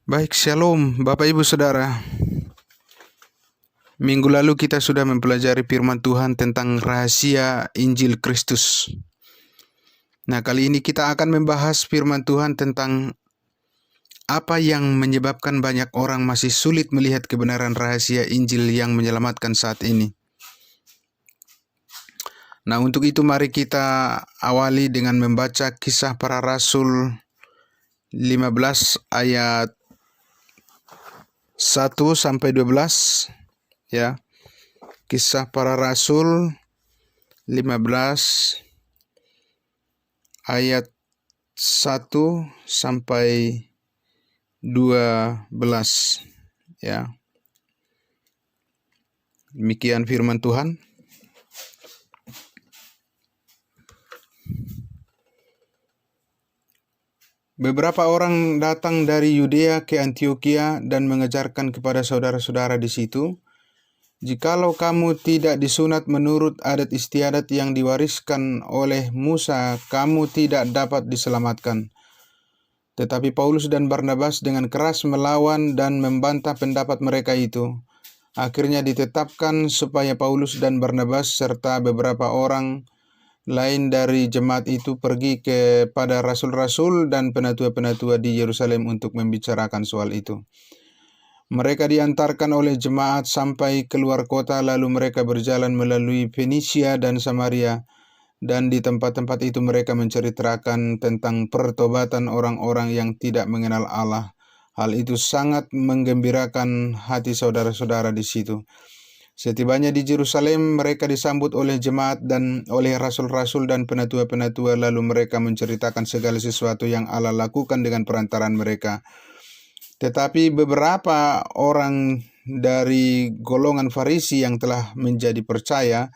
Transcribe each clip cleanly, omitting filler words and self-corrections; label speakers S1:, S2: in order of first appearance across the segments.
S1: Baik, Shalom Bapak Ibu Saudara. Minggu lalu kita sudah mempelajari firman Tuhan tentang rahasia Injil Kristus. Nah, kali ini kita akan membahas firman Tuhan tentang apa yang menyebabkan banyak orang masih sulit melihat kebenaran rahasia Injil yang menyelamatkan saat ini. Nah, untuk itu mari kita awali dengan membaca Kisah Para Rasul 15 ayat 1 sampai 12 ya. Kisah Para Rasul 15 ayat 1 sampai 12 ya. Demikian firman Tuhan. Beberapa orang datang dari Yudea ke Antiokhia dan mengajarkan kepada saudara-saudara di situ, "Jikalau kamu tidak disunat menurut adat istiadat yang diwariskan oleh Musa, kamu tidak dapat diselamatkan." Tetapi Paulus dan Barnabas dengan keras melawan dan membantah pendapat mereka itu. Akhirnya ditetapkan supaya Paulus dan Barnabas serta beberapa orang lain dari jemaat itu pergi kepada rasul-rasul dan penatua-penatua di Yerusalem untuk membicarakan soal itu. Mereka diantarkan oleh jemaat sampai keluar kota, lalu mereka berjalan melalui Fenisia dan Samaria, dan di tempat-tempat itu mereka menceritakan tentang pertobatan orang-orang yang tidak mengenal Allah. Hal itu sangat menggembirakan hati saudara-saudara di situ. Setibanya di Yerusalem, mereka disambut oleh jemaat dan oleh rasul-rasul dan penatua-penatua, lalu mereka menceritakan segala sesuatu yang Allah lakukan dengan perantaraan mereka. Tetapi beberapa orang dari golongan Farisi yang telah menjadi percaya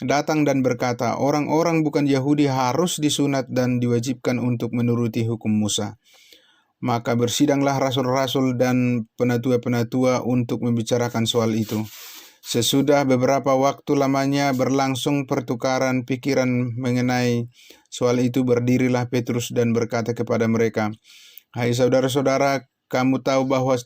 S1: datang dan berkata, "Orang-orang bukan Yahudi harus disunat dan diwajibkan untuk menuruti hukum Musa." Maka bersidanglah rasul-rasul dan penatua-penatua untuk membicarakan soal itu. Sesudah beberapa waktu lamanya berlangsung pertukaran pikiran mengenai soal itu, berdirilah Petrus dan berkata kepada mereka, "Hai saudara-saudara, kamu tahu bahwa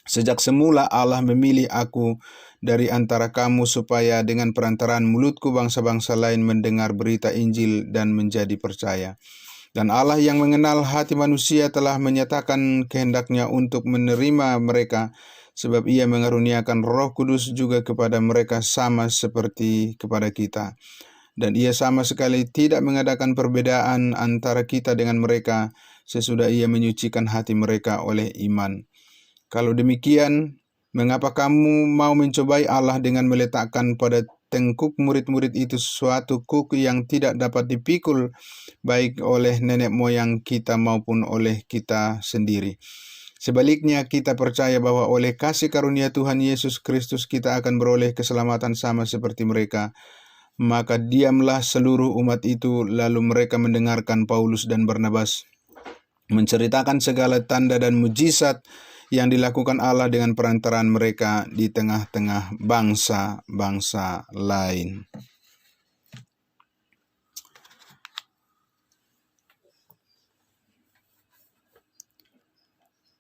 S1: sejak semula Allah memilih aku dari antara kamu supaya dengan perantaraan mulutku bangsa-bangsa lain mendengar berita Injil dan menjadi percaya. Dan Allah yang mengenal hati manusia telah menyatakan kehendaknya untuk menerima mereka, sebab Ia mengaruniakan Roh Kudus juga kepada mereka sama seperti kepada kita. Dan Ia sama sekali tidak mengadakan perbedaan antara kita dengan mereka, sesudah Ia menyucikan hati mereka oleh iman. Kalau demikian, mengapa kamu mau mencobai Allah dengan meletakkan pada tengkuk murid-murid itu suatu kuk yang tidak dapat dipikul, baik oleh nenek moyang kita maupun oleh kita sendiri? Sebaliknya, kita percaya bahwa oleh kasih karunia Tuhan Yesus Kristus kita akan beroleh keselamatan sama seperti mereka." Maka diamlah seluruh umat itu, lalu mereka mendengarkan Paulus dan Barnabas menceritakan segala tanda dan mujizat yang dilakukan Allah dengan perantaraan mereka di tengah-tengah bangsa-bangsa lain.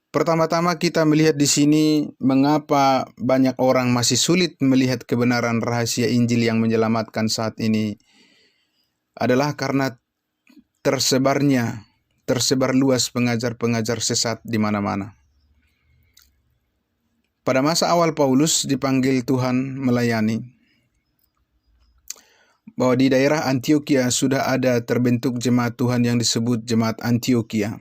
S1: Pertama-tama kita melihat di sini mengapa banyak orang masih sulit melihat kebenaran rahasia Injil yang menyelamatkan saat ini adalah karena tersebar luas pengajar-pengajar sesat di mana-mana. Pada masa awal Paulus dipanggil Tuhan melayani, bahwa di daerah Antiokhia sudah ada terbentuk jemaat Tuhan yang disebut Jemaat Antiokhia.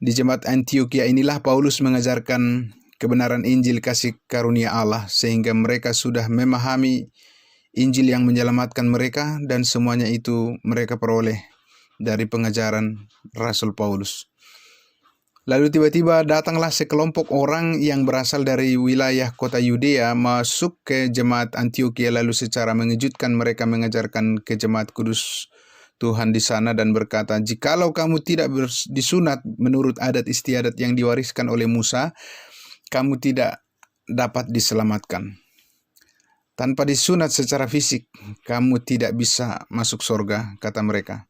S1: Di Jemaat Antiokhia inilah Paulus mengajarkan kebenaran Injil kasih karunia Allah, sehingga mereka sudah memahami Injil yang menyelamatkan mereka, dan semuanya itu mereka peroleh dari pengajaran Rasul Paulus. Lalu tiba-tiba datanglah sekelompok orang yang berasal dari wilayah kota Yudea masuk ke Jemaat Antiokhia, lalu secara mengejutkan mereka mengajarkan ke jemaat kudus Tuhan di sana dan berkata, "Jikalau kamu tidak disunat menurut adat istiadat yang diwariskan oleh Musa, kamu tidak dapat diselamatkan. Tanpa disunat secara fisik, kamu tidak bisa masuk surga," kata mereka.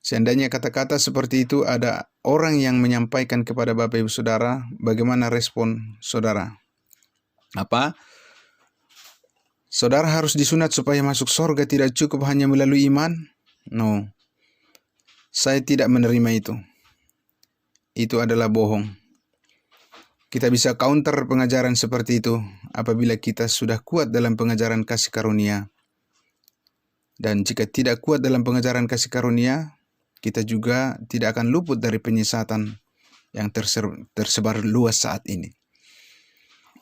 S1: Seandainya kata-kata seperti itu ada orang yang menyampaikan kepada Bapak Ibu Saudara, bagaimana respon saudara? Apa? Saudara harus disunat supaya masuk surga, tidak cukup hanya melalui iman? No, saya tidak menerima itu. Itu adalah bohong. Kita bisa counter pengajaran seperti itu apabila kita sudah kuat dalam pengajaran kasih karunia. Dan jika tidak kuat dalam pengajaran kasih karunia, kita juga tidak akan luput dari penyesatan yang tersebar luas saat ini.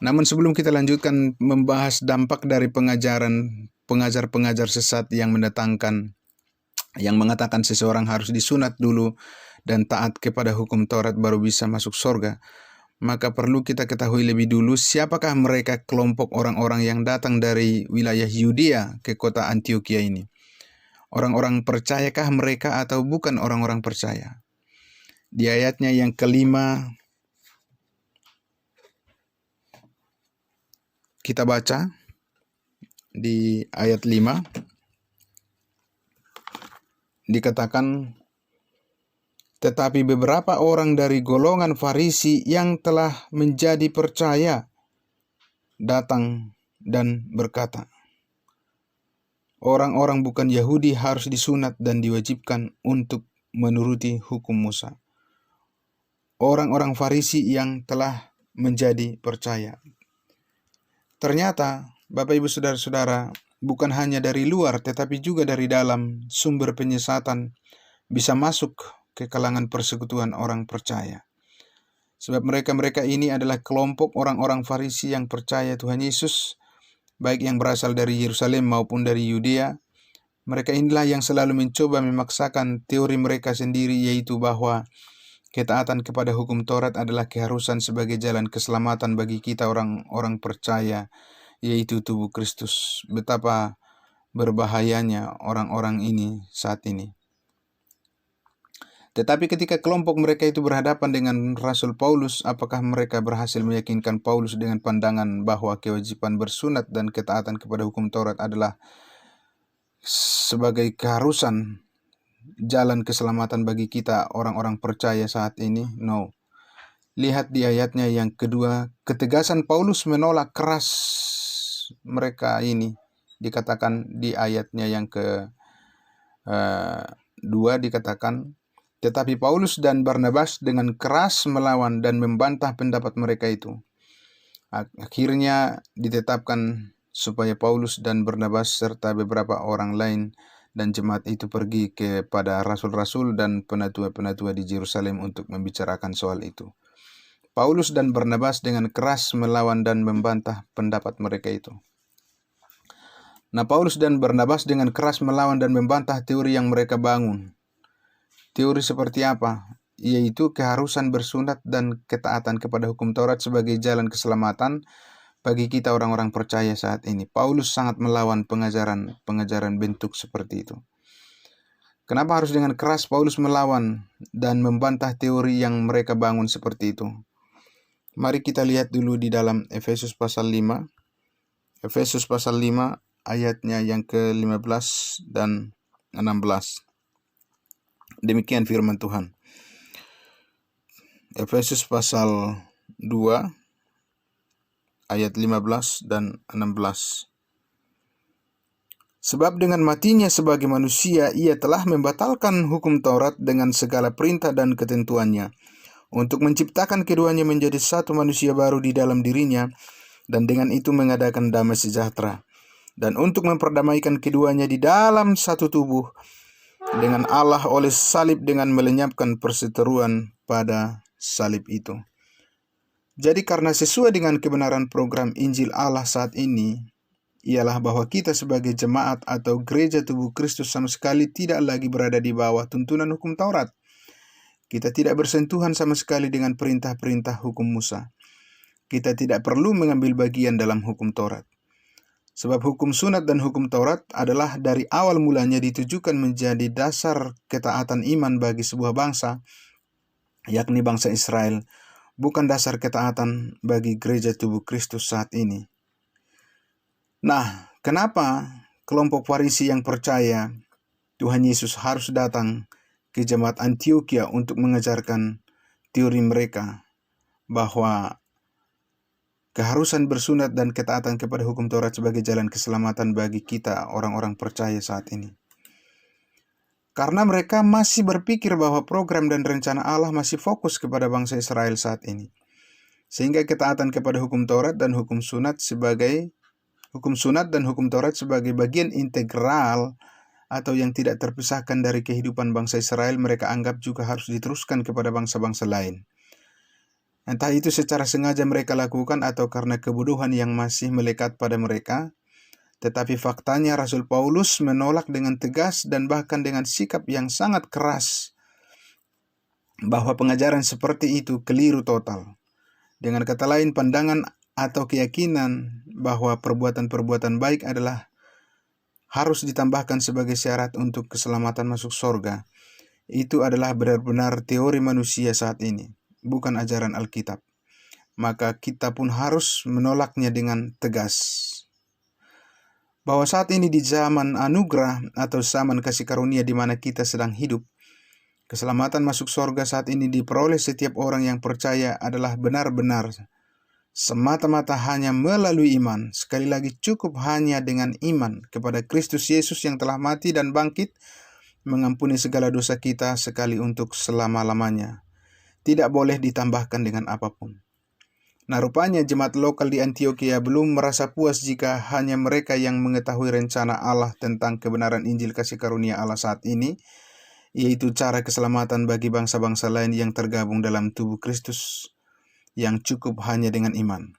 S1: Namun sebelum kita lanjutkan membahas dampak dari pengajar-pengajar sesat yang mengatakan seseorang harus disunat dulu dan taat kepada hukum Taurat baru bisa masuk surga, maka perlu kita ketahui lebih dulu siapakah mereka kelompok orang-orang yang datang dari wilayah Yudea ke kota Antioquia ini. Orang-orang percayakah mereka atau bukan orang-orang percaya? Di ayatnya yang kelima, kita baca di ayat 5, dikatakan, tetapi beberapa orang dari golongan Farisi yang telah menjadi percaya datang dan berkata, orang-orang bukan Yahudi harus disunat dan diwajibkan untuk menuruti hukum Musa. Orang-orang Farisi yang telah menjadi percaya. Ternyata, Bapak Ibu Saudara-saudara, bukan hanya dari luar tetapi juga dari dalam sumber penyesatan bisa masuk ke kalangan persekutuan orang percaya. Sebab mereka ini adalah kelompok orang-orang Farisi yang percaya Tuhan Yesus, baik yang berasal dari Yerusalem maupun dari Yudea. Mereka inilah yang selalu mencoba memaksakan teori mereka sendiri, yaitu bahwa ketaatan kepada hukum Taurat adalah keharusan sebagai jalan keselamatan bagi kita orang-orang percaya, yaitu tubuh Kristus. Betapa berbahayanya orang-orang ini saat ini. Tetapi ketika kelompok mereka itu berhadapan dengan Rasul Paulus, apakah mereka berhasil meyakinkan Paulus dengan pandangan bahwa kewajiban bersunat dan ketaatan kepada hukum Taurat adalah sebagai keharusan jalan keselamatan bagi kita orang-orang percaya saat ini? No. Lihat di ayatnya yang kedua, ketegasan Paulus menolak keras mereka ini. Dikatakan di ayatnya yang kedua, dikatakan, tetapi Paulus dan Barnabas dengan keras melawan dan membantah pendapat mereka itu. Akhirnya ditetapkan supaya Paulus dan Barnabas serta beberapa orang lain dan jemaat itu pergi kepada rasul-rasul dan penatua-penatua di Yerusalem untuk membicarakan soal itu. Paulus dan Barnabas dengan keras melawan dan membantah pendapat mereka itu. Nah, Paulus dan Barnabas dengan keras melawan dan membantah teori yang mereka bangun. Teori seperti apa? Yaitu keharusan bersunat dan ketaatan kepada hukum Taurat sebagai jalan keselamatan bagi kita orang-orang percaya saat ini. Paulus sangat melawan pengajaran bentuk seperti itu. Kenapa harus dengan keras Paulus melawan dan membantah teori yang mereka bangun seperti itu? Mari kita lihat dulu di dalam Efesus pasal 5. Efesus pasal 5 ayatnya yang ke-15 dan 16. Demikian firman Tuhan. Efesus pasal 2 ayat 15 dan 16. Sebab dengan matinya sebagai manusia, ia telah membatalkan hukum Taurat dengan segala perintah dan ketentuannya, untuk menciptakan keduanya menjadi satu manusia baru di dalam dirinya, dan dengan itu mengadakan damai sejahtera, dan untuk memperdamaikan keduanya di dalam satu tubuh dengan Allah oleh salib, dengan melenyapkan perseteruan pada salib itu. Jadi karena sesuai dengan kebenaran program Injil Allah saat ini, ialah bahwa kita sebagai jemaat atau gereja tubuh Kristus sama sekali tidak lagi berada di bawah tuntunan hukum Taurat. Kita tidak bersentuhan sama sekali dengan perintah-perintah hukum Musa. Kita tidak perlu mengambil bagian dalam hukum Taurat. Sebab hukum sunat dan hukum Taurat adalah dari awal mulanya ditujukan menjadi dasar ketaatan iman bagi sebuah bangsa, yakni bangsa Israel, bukan dasar ketaatan bagi gereja tubuh Kristus saat ini. Nah, kenapa kelompok Farisi yang percaya Tuhan Yesus harus datang ke jemaat Antioquia untuk mengajarkan teori mereka bahwa keharusan bersunat dan ketaatan kepada hukum Taurat sebagai jalan keselamatan bagi kita orang-orang percaya saat ini. Karena mereka masih berpikir bahwa program dan rencana Allah masih fokus kepada bangsa Israel saat ini. Sehingga ketaatan kepada hukum Taurat dan hukum sunat dan hukum Taurat sebagai bagian integral atau yang tidak terpisahkan dari kehidupan bangsa Israel, mereka anggap juga harus diteruskan kepada bangsa-bangsa lain. Entah itu secara sengaja mereka lakukan atau karena kebodohan yang masih melekat pada mereka, tetapi faktanya Rasul Paulus menolak dengan tegas dan bahkan dengan sikap yang sangat keras bahwa pengajaran seperti itu keliru total. Dengan kata lain, pandangan atau keyakinan bahwa perbuatan-perbuatan baik adalah harus ditambahkan sebagai syarat untuk keselamatan masuk surga. Itu adalah benar-benar teori manusia saat ini, bukan ajaran Alkitab. Maka kita pun harus menolaknya dengan tegas. Bahwa saat ini di zaman anugerah atau zaman kasih karunia di mana kita sedang hidup, keselamatan masuk surga saat ini diperoleh setiap orang yang percaya adalah benar-benar semata-mata hanya melalui iman. Sekali lagi, cukup hanya dengan iman kepada Kristus Yesus yang telah mati dan bangkit, mengampuni segala dosa kita sekali untuk selama-lamanya. Tidak boleh ditambahkan dengan apapun. Nah, rupanya jemaat lokal di Antioquia belum merasa puas jika hanya mereka yang mengetahui rencana Allah tentang kebenaran Injil kasih karunia Allah saat ini, yaitu cara keselamatan bagi bangsa-bangsa lain yang tergabung dalam tubuh Kristus yang cukup hanya dengan iman.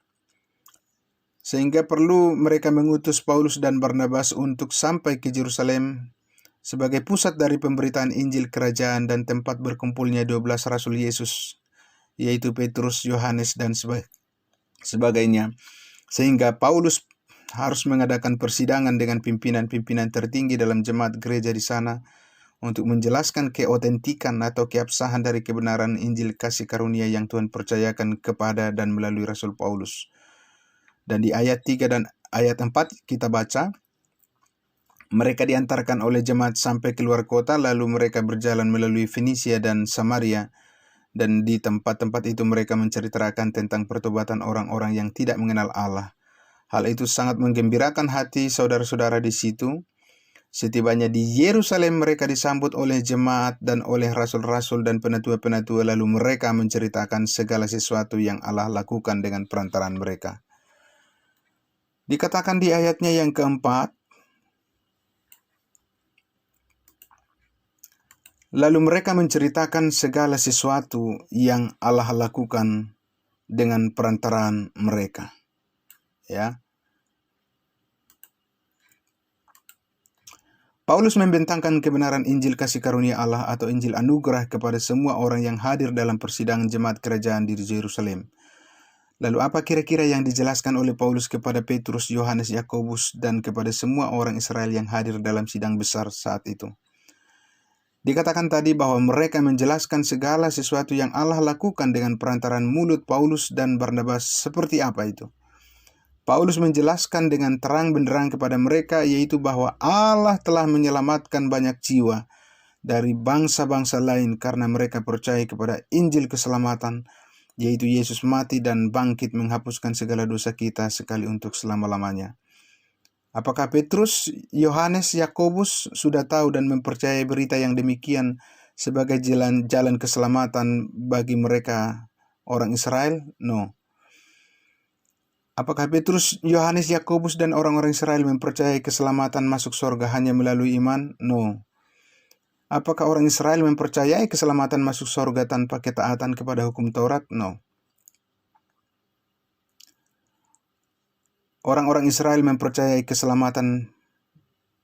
S1: Sehingga perlu mereka mengutus Paulus dan Barnabas untuk sampai ke Yerusalem sebagai pusat dari pemberitaan Injil kerajaan dan tempat berkumpulnya 12 Rasul Yesus, yaitu Petrus, Yohanes, dan sebagainya. Sehingga Paulus harus mengadakan persidangan dengan pimpinan-pimpinan tertinggi dalam jemaat gereja di sana untuk menjelaskan keotentikan atau keabsahan dari kebenaran Injil kasih karunia yang Tuhan percayakan kepada dan melalui Rasul Paulus. Dan di ayat 3 dan ayat 4 kita baca, mereka diantarkan oleh jemaat sampai keluar kota, lalu mereka berjalan melalui Fenisia dan Samaria, dan di tempat-tempat itu mereka menceritakan tentang pertobatan orang-orang yang tidak mengenal Allah. Hal itu sangat menggembirakan hati saudara-saudara di situ. Setibanya di Yerusalem, mereka disambut oleh jemaat dan oleh rasul-rasul dan penatua-penatua, lalu mereka menceritakan segala sesuatu yang Allah lakukan dengan perantaraan mereka. Dikatakan di ayatnya yang keempat, lalu mereka menceritakan segala sesuatu yang Allah lakukan dengan perantaraan mereka. Ya. Paulus membentangkan kebenaran Injil kasih karunia Allah atau Injil anugerah kepada semua orang yang hadir dalam persidangan jemaat kerajaan di Yerusalem. Lalu apa kira-kira yang dijelaskan oleh Paulus kepada Petrus, Yohanes, Yakobus, dan kepada semua orang Israel yang hadir dalam sidang besar saat itu? Dikatakan tadi bahwa mereka menjelaskan segala sesuatu yang Allah lakukan dengan perantaran mulut Paulus dan Barnabas. Seperti apa itu? Paulus menjelaskan dengan terang benderang kepada mereka, yaitu bahwa Allah telah menyelamatkan banyak jiwa dari bangsa-bangsa lain karena mereka percaya kepada Injil keselamatan, yaitu Yesus mati dan bangkit menghapuskan segala dosa kita sekali untuk selama-lamanya. Apakah Petrus, Yohanes, Yakobus sudah tahu dan mempercayai berita yang demikian sebagai jalan keselamatan bagi mereka orang Israel? No. Apakah Petrus, Yohanes, Yakobus, dan orang-orang Israel mempercayai keselamatan masuk surga hanya melalui iman? No. Apakah orang Israel mempercayai keselamatan masuk surga tanpa ketaatan kepada hukum Taurat? No. Orang-orang Israel mempercayai keselamatan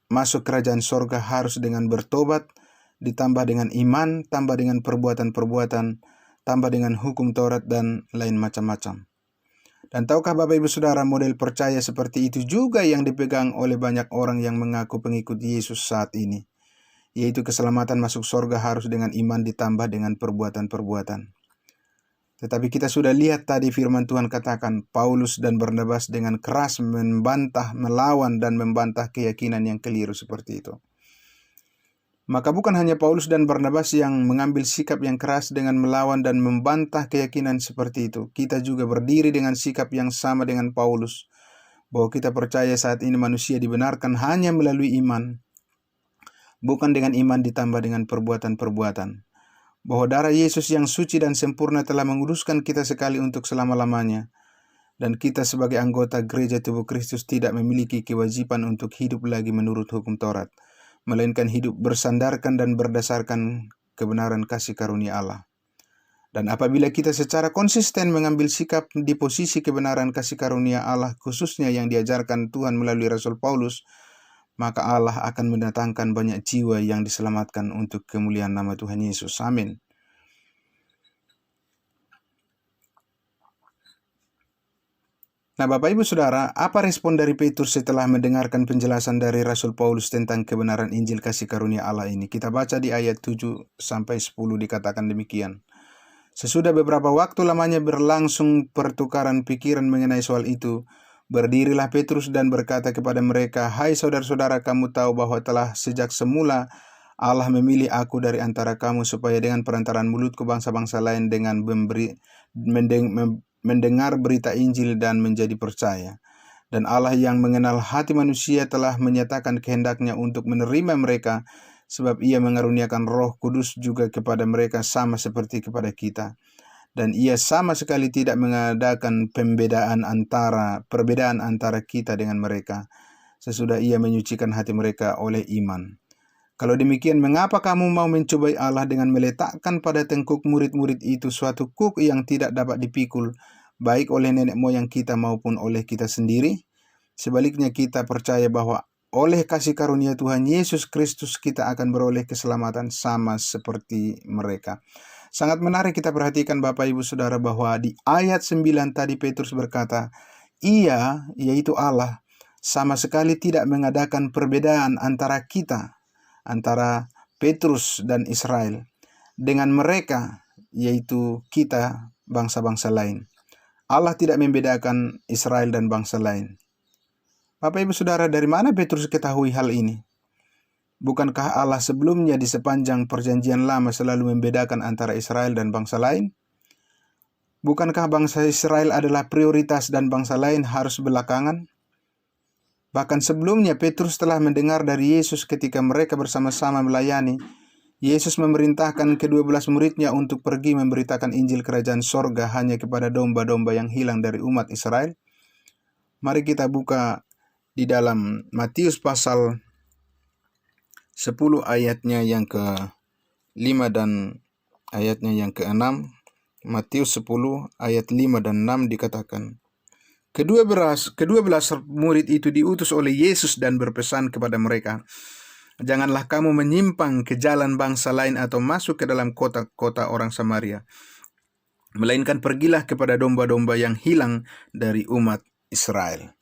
S1: masuk kerajaan surga harus dengan bertobat, ditambah dengan iman, tambah dengan perbuatan-perbuatan, tambah dengan hukum Taurat, dan lain macam-macam. Dan tahukah Bapak Ibu Saudara, model percaya seperti itu juga yang dipegang oleh banyak orang yang mengaku pengikut Yesus saat ini, yaitu keselamatan masuk surga harus dengan iman ditambah dengan perbuatan-perbuatan. Tetapi kita sudah lihat tadi firman Tuhan katakan, Paulus dan Barnabas dengan keras melawan dan membantah keyakinan yang keliru seperti itu. Maka bukan hanya Paulus dan Barnabas yang mengambil sikap yang keras dengan melawan dan membantah keyakinan seperti itu. Kita juga berdiri dengan sikap yang sama dengan Paulus, bahwa kita percaya saat ini manusia dibenarkan hanya melalui iman, bukan dengan iman ditambah dengan perbuatan-perbuatan. Bahwa darah Yesus yang suci dan sempurna telah menguduskan kita sekali untuk selama-lamanya. Dan kita sebagai anggota gereja tubuh Kristus tidak memiliki kewajiban untuk hidup lagi menurut hukum Taurat, melainkan hidup bersandarkan dan berdasarkan kebenaran kasih karunia Allah. Dan apabila kita secara konsisten mengambil sikap di posisi kebenaran kasih karunia Allah, khususnya yang diajarkan Tuhan melalui Rasul Paulus, maka Allah akan mendatangkan banyak jiwa yang diselamatkan untuk kemuliaan nama Tuhan Yesus. Amin. Nah, Bapak Ibu Saudara, apa respon dari Petrus setelah mendengarkan penjelasan dari Rasul Paulus tentang kebenaran Injil kasih karunia Allah ini? Kita baca di ayat 7-10 dikatakan demikian. Sesudah beberapa waktu lamanya berlangsung pertukaran pikiran mengenai soal itu, berdirilah Petrus dan berkata kepada mereka, "Hai saudara-saudara, kamu tahu bahwa telah sejak semula Allah memilih aku dari antara kamu supaya dengan perantaraan mulutku bangsa-bangsa lain dengan mendengar berita Injil dan menjadi percaya. Dan Allah yang mengenal hati manusia telah menyatakan kehendaknya untuk menerima mereka, sebab Ia mengaruniakan Roh Kudus juga kepada mereka sama seperti kepada kita. Dan Ia sama sekali tidak mengadakan perbedaan antara kita dengan mereka, sesudah Ia menyucikan hati mereka oleh iman. Kalau demikian, mengapa kamu mau mencobai Allah dengan meletakkan pada tengkuk murid-murid itu suatu kuk yang tidak dapat dipikul, baik oleh nenek moyang kita maupun oleh kita sendiri? Sebaliknya kita percaya bahwa oleh kasih karunia Tuhan Yesus Kristus kita akan beroleh keselamatan sama seperti mereka." Sangat menarik kita perhatikan Bapak Ibu Saudara bahwa di ayat 9 tadi Petrus berkata, Ia, yaitu Allah, sama sekali tidak mengadakan perbedaan antara kita, antara Petrus dan Israel, dengan mereka, yaitu kita, bangsa-bangsa lain. Allah tidak membedakan Israel dan bangsa lain. Bapak Ibu Saudara, dari mana Petrus ketahui hal ini? Bukankah Allah sebelumnya di sepanjang perjanjian lama selalu membedakan antara Israel dan bangsa lain? Bukankah bangsa Israel adalah prioritas dan bangsa lain harus belakangan? Bahkan sebelumnya Petrus telah mendengar dari Yesus ketika mereka bersama-sama melayani. Yesus memerintahkan ke-12 muridnya untuk pergi memberitakan Injil Kerajaan Sorga hanya kepada domba-domba yang hilang dari umat Israel. Mari kita buka di dalam Matius pasal 10 ayatnya yang ke-5 dan ayatnya yang ke-6. Matius 10 ayat 5 dan 6 dikatakan, Kedua belas murid itu diutus oleh Yesus dan berpesan kepada mereka, "Janganlah kamu menyimpang ke jalan bangsa lain atau masuk ke dalam kota-kota orang Samaria, melainkan pergilah kepada domba-domba yang hilang dari umat Israel."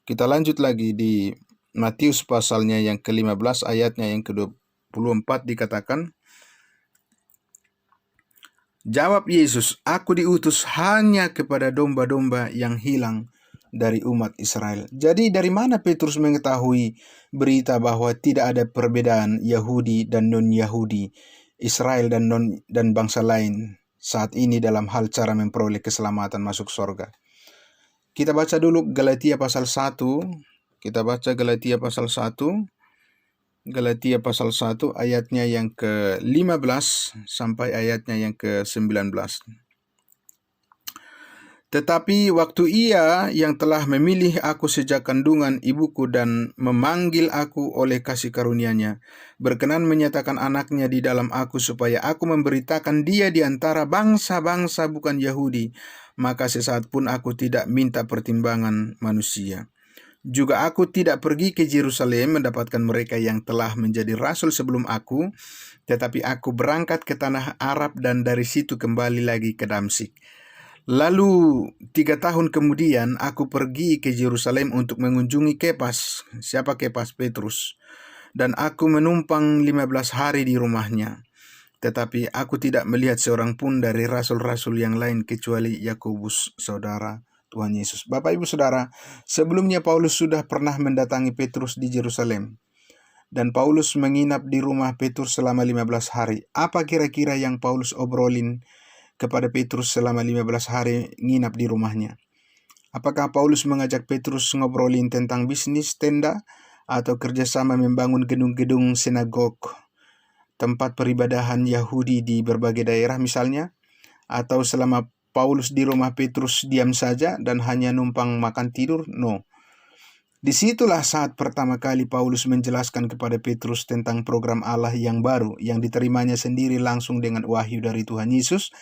S1: Kita lanjut lagi di Matius pasalnya yang ke-15 ayatnya yang ke-24 dikatakan, Jawab Yesus, "Aku diutus hanya kepada domba-domba yang hilang dari umat Israel." Jadi dari mana Petrus mengetahui berita bahwa tidak ada perbedaan Yahudi dan non-Yahudi, Israel dan bangsa lain saat ini dalam hal cara memperoleh keselamatan masuk surga? Kita baca dulu Galatia pasal 1. Kita baca Galatia pasal 1. Galatia pasal 1 ayatnya yang ke-15 sampai ayatnya yang ke-19. Tetapi waktu Ia yang telah memilih aku sejak kandungan ibuku dan memanggil aku oleh kasih karunia-Nya, berkenan menyatakan anaknya di dalam aku supaya aku memberitakan Dia di antara bangsa-bangsa bukan Yahudi, maka sesaat pun aku tidak minta pertimbangan manusia. Juga aku tidak pergi ke Yerusalem mendapatkan mereka yang telah menjadi rasul sebelum aku, tetapi aku berangkat ke tanah Arab dan dari situ kembali lagi ke Damsyik. Lalu 3 tahun kemudian aku pergi ke Yerusalem untuk mengunjungi Kepas. Siapa Kepas? Petrus. Dan aku menumpang 15 hari di rumahnya. Tetapi aku tidak melihat seorang pun dari rasul-rasul yang lain kecuali Yakobus, saudara Tuhan Yesus. Bapak Ibu Saudara, sebelumnya Paulus sudah pernah mendatangi Petrus di Yerusalem. dan Paulus menginap di rumah Petrus selama 15 hari. Apa kira-kira yang Paulus obrolin kepada Petrus selama 15 hari nginap di rumahnya? Apakah Paulus mengajak Petrus ngobrolin tentang bisnis tenda atau kerjasama membangun gedung-gedung sinagog, tempat peribadahan Yahudi di berbagai daerah misalnya? Atau selama Paulus di rumah Petrus diam saja dan hanya numpang makan tidur? No. Disitulah saat pertama kali Paulus menjelaskan kepada Petrus tentang program Allah yang baru yang diterimanya sendiri langsung dengan wahyu dari Tuhan Yesus,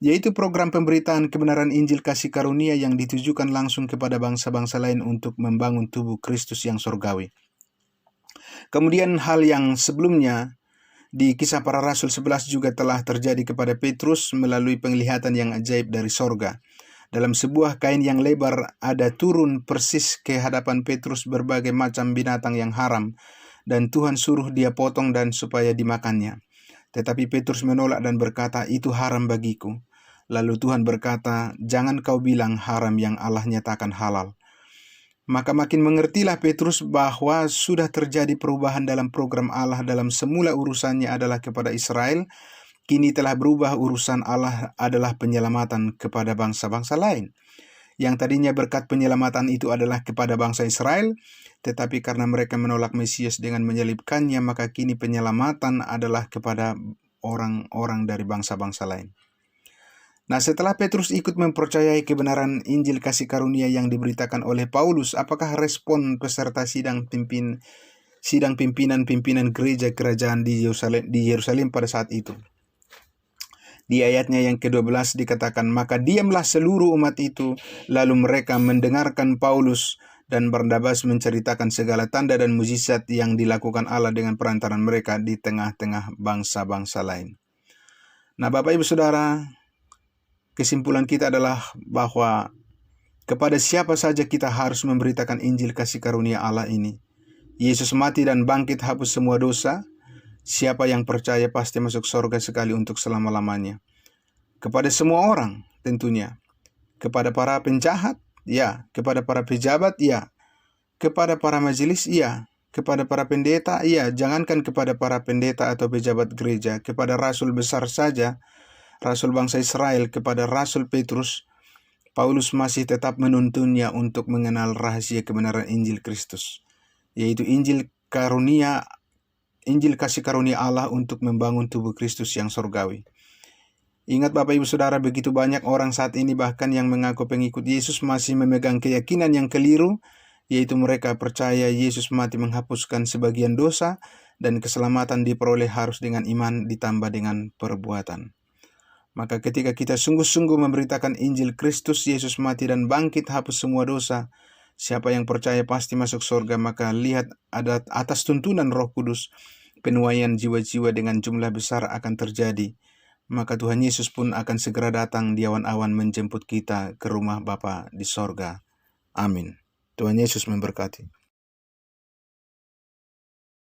S1: yaitu program pemberitaan kebenaran Injil kasih karunia yang ditujukan langsung kepada bangsa-bangsa lain untuk membangun tubuh Kristus yang surgawi. Kemudian hal yang sebelumnya di Kisah Para Rasul 11 juga telah terjadi kepada Petrus melalui penglihatan yang ajaib dari sorga. Dalam sebuah kain yang lebar ada turun persis ke hadapan Petrus berbagai macam binatang yang haram, dan Tuhan suruh dia potong dan supaya dimakannya. Tetapi Petrus menolak dan berkata, "Itu haram bagiku." Lalu Tuhan berkata, "Jangan kau bilang haram yang Allah nyatakan halal." Maka makin mengertilah Petrus bahwa sudah terjadi perubahan dalam program Allah. Dalam semula urusannya adalah kepada Israel, kini telah berubah, urusan Allah adalah penyelamatan kepada bangsa-bangsa lain. Yang tadinya berkat penyelamatan itu adalah kepada bangsa Israel, tetapi karena mereka menolak Mesias dengan menyelibkannya, maka kini penyelamatan adalah kepada orang-orang dari bangsa-bangsa lain. Nah, setelah Petrus ikut mempercayai kebenaran Injil kasih karunia yang diberitakan oleh Paulus, apakah respon peserta sidang pimpinan gereja kerajaan di Yerusalem pada saat itu? Di ayatnya yang ke-12 dikatakan, "Maka diamlah seluruh umat itu, lalu mereka mendengarkan Paulus dan Barnabas menceritakan segala tanda dan mujizat yang dilakukan Allah dengan perantaran mereka di tengah-tengah bangsa-bangsa lain." Nah, Bapak Ibu Saudara, kesimpulan kita adalah bahwa kepada siapa saja kita harus memberitakan Injil kasih karunia Allah ini. Yesus mati dan bangkit hapus semua dosa. Siapa yang percaya pasti masuk surga sekali untuk selama-lamanya. Kepada semua orang tentunya. Kepada para penjahat, ya. Kepada para pejabat, ya. Kepada para majelis, ya. Kepada para pendeta, ya. Jangankan kepada para pendeta atau pejabat gereja. Kepada rasul besar saja, rasul bangsa Israel, kepada rasul Petrus, Paulus masih tetap menuntunnya untuk mengenal rahasia kebenaran Injil Kristus, yaitu Injil kasih karunia Allah untuk membangun tubuh Kristus yang surgawi. Ingat Bapak Ibu Saudara, begitu banyak orang saat ini bahkan yang mengaku pengikut Yesus masih memegang keyakinan yang keliru, yaitu mereka percaya Yesus mati menghapuskan sebagian dosa dan keselamatan diperoleh harus dengan iman ditambah dengan perbuatan. Maka ketika kita sungguh-sungguh memberitakan Injil Kristus, Yesus mati dan bangkit hapus semua dosa, siapa yang percaya pasti masuk surga. Maka lihat, ada atas tuntunan Roh Kudus, penuaian jiwa-jiwa dengan jumlah besar akan terjadi. Maka Tuhan Yesus pun akan segera datang di awan-awan menjemput kita ke rumah Bapa di sorga. Amin. Tuhan Yesus memberkati.